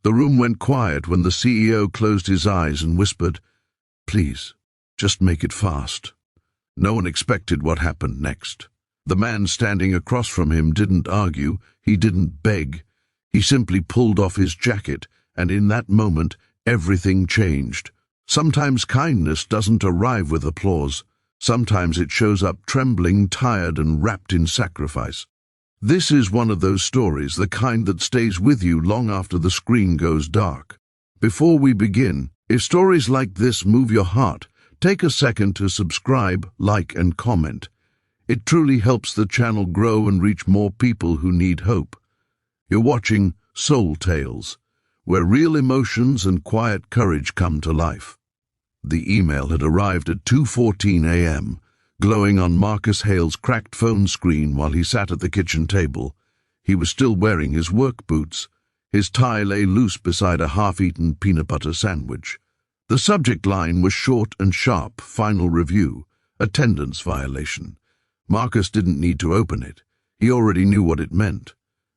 The room went quiet when the CEO closed his eyes and whispered, "Please, just make it fast." No one expected what happened next. The man standing across from him didn't argue, he didn't beg. He simply pulled off his jacket, and in that moment, everything changed. Sometimes kindness doesn't arrive with applause. Sometimes it shows up trembling, tired, and wrapped in sacrifice. This is one of those stories, the kind that stays with you long after the screen goes dark. Before we begin, if stories like this move your heart, take a second to subscribe, like, and comment. It truly helps the channel grow and reach more people who need hope. You're watching Soul Tales, where real emotions and quiet courage come to life. The email had arrived at 2:14 a.m., glowing on Marcus Hale's cracked phone screen while he sat at the kitchen table. He was still wearing his work boots. His tie lay loose beside a half-eaten peanut butter sandwich. The subject line was short and sharp: final review, attendance violation. Marcus didn't need to open it. He already knew what it meant.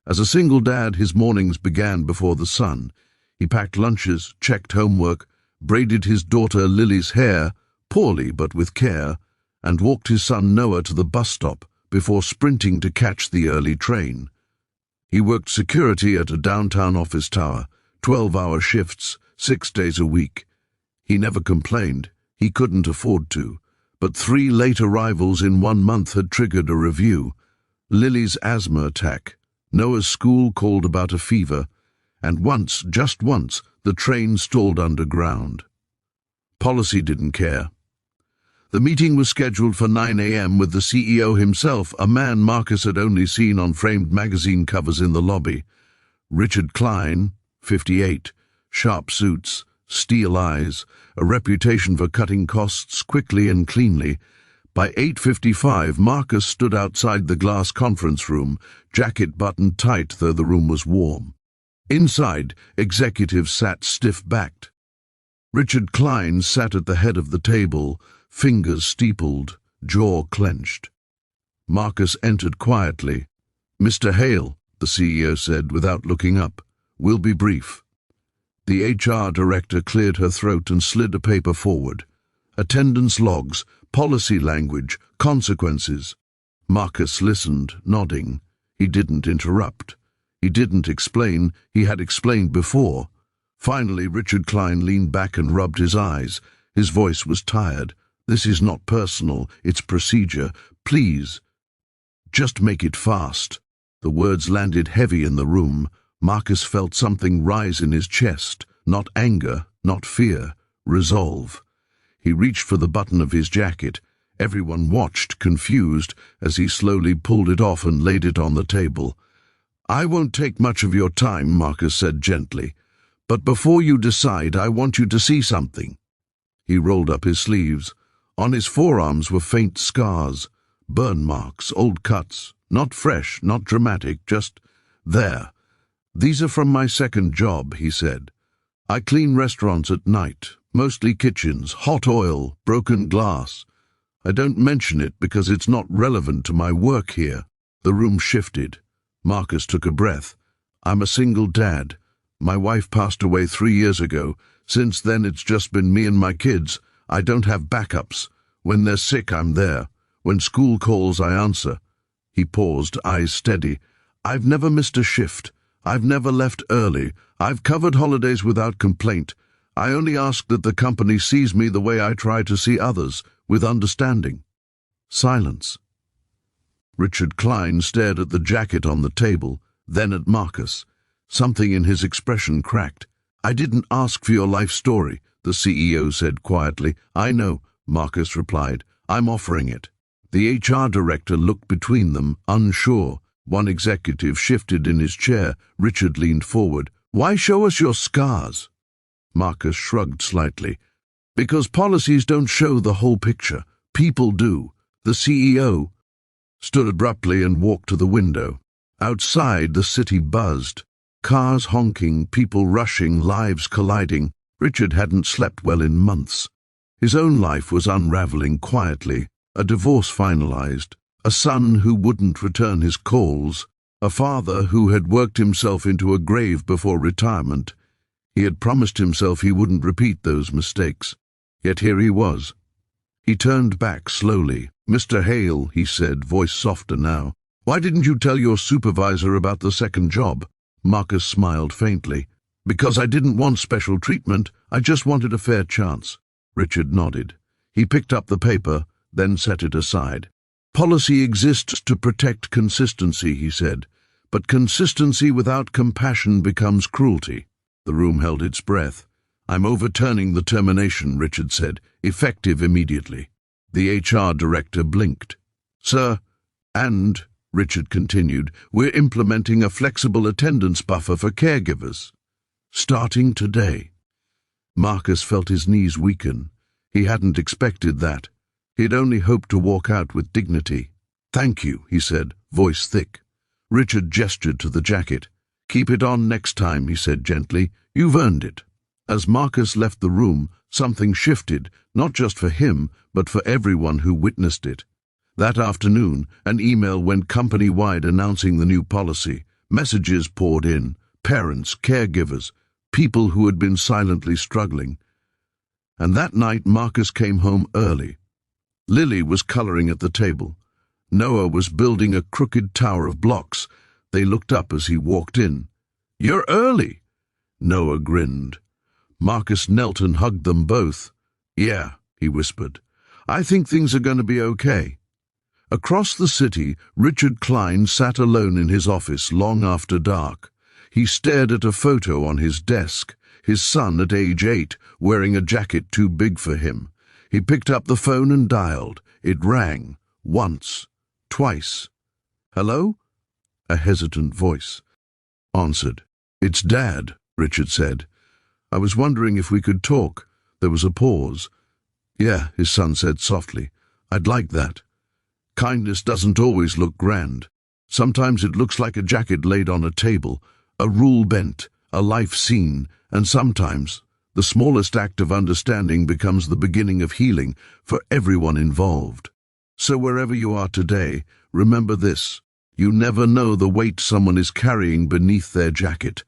As a single dad, his mornings began before the sun. He packed lunches, checked homework, braided his daughter Lily's hair, poorly but with care, and walked his son Noah to the bus stop before sprinting to catch the early train. He worked security at a downtown office tower, 12-hour shifts, 6 days a week. He never complained. He couldn't afford to. But 3 late arrivals in 1 month had triggered a review. Lily's asthma attack, Noah's school called about a fever, and once, just once, the train stalled underground. Policy didn't care. The meeting was scheduled for 9 a.m. with the CEO himself, a man Marcus had only seen on framed magazine covers in the lobby. Richard Klein, 58, sharp suits, steel eyes, a reputation for cutting costs quickly and cleanly. By 8:55, Marcus stood outside the glass conference room, jacket buttoned tight though the room was warm. Inside, executives sat stiff-backed. Richard Klein sat at the head of the table, fingers steepled, jaw clenched. Marcus entered quietly. "Mr. Hale," the CEO said without looking up, "we'll be brief." The HR director cleared her throat and slid a paper forward. Attendance logs, policy language, consequences. Marcus listened, nodding. He didn't interrupt. He didn't explain. He had explained before. Finally, Richard Klein leaned back and rubbed his eyes. His voice was tired. "This is not personal, it's procedure. Please, just make it fast." The words landed heavy in the room. Marcus felt something rise in his chest. Not anger, not fear, resolve. He reached for the button of his jacket. Everyone watched, confused, as he slowly pulled it off and laid it on the table. "I won't take much of your time," Marcus said gently. "But before you decide, I want you to see something." He rolled up his sleeves. On his forearms were faint scars, burn marks, old cuts, not fresh, not dramatic, just there. "These are from my second job," he said. "I clean restaurants at night, mostly kitchens, hot oil, broken glass. I don't mention it because it's not relevant to my work here." The room shifted. Marcus took a breath. "I'm a single dad. My wife passed away 3 years ago. Since then it's just been me and my kids. I don't have backups. When they're sick, I'm there. When school calls, I answer." He paused, eyes steady. "I've never missed a shift. I've never left early. I've covered holidays without complaint. I only ask that the company sees me the way I try to see others, with understanding." Silence. Richard Klein stared at the jacket on the table, then at Marcus. Something in his expression cracked. "I didn't ask for your life story," the CEO said quietly. "I know," Marcus replied. "I'm offering it." The HR director looked between them, unsure. One executive shifted in his chair. Richard leaned forward. "Why show us your scars?" Marcus shrugged slightly. "Because policies don't show the whole picture. People do." The CEO stood abruptly and walked to the window. Outside, the city buzzed. Cars honking, people rushing, lives colliding. Richard hadn't slept well in months. His own life was unraveling quietly. A divorce finalized, a son who wouldn't return his calls, a father who had worked himself into a grave before retirement. He had promised himself he wouldn't repeat those mistakes. Yet here he was. He turned back slowly. "Mr. Hale," he said, voice softer now, "why didn't you tell your supervisor about the second job?" Marcus smiled faintly. "Because I didn't want special treatment. I just wanted a fair chance." Richard nodded. He picked up the paper, then set it aside. "Policy exists to protect consistency," he said, "but consistency without compassion becomes cruelty." The room held its breath. "I'm overturning the termination," Richard said, "effective immediately." The HR director blinked. "Sir, and," Richard continued, "we're implementing a flexible attendance buffer for caregivers. Starting today." Marcus felt his knees weaken. He hadn't expected that. He'd only hoped to walk out with dignity. "Thank you," he said, voice thick. Richard gestured to the jacket. "Keep it on next time," he said gently. "You've earned it." As Marcus left the room, something shifted, not just for him, but for everyone who witnessed it. That afternoon, an email went company-wide announcing the new policy. Messages poured in. Parents, caregivers, people who had been silently struggling. And that night Marcus came home early. Lily was coloring at the table. Noah was building a crooked tower of blocks. They looked up as he walked in. "You're early." Noah grinned. Marcus knelt and hugged them both. "Yeah," he whispered. "I think things are going to be okay." Across the city, Richard Klein sat alone in his office long after dark. He stared at a photo on his desk, his son at age 8, wearing a jacket too big for him. He picked up the phone and dialed. It rang. Once. Twice. "Hello?" A hesitant voice answered. "It's Dad," Richard said. "I was wondering if we could talk." There was a pause. "Yeah," his son said softly. "I'd like that. Kindness doesn't always look grand. Sometimes it looks like a jacket laid on a table, a rule bent, a life seen, and sometimes the smallest act of understanding becomes the beginning of healing for everyone involved. So wherever you are today, remember this: you never know the weight someone is carrying beneath their jacket.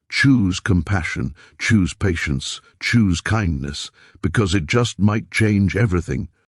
Choose compassion, choose patience, choose kindness, because it just might change everything.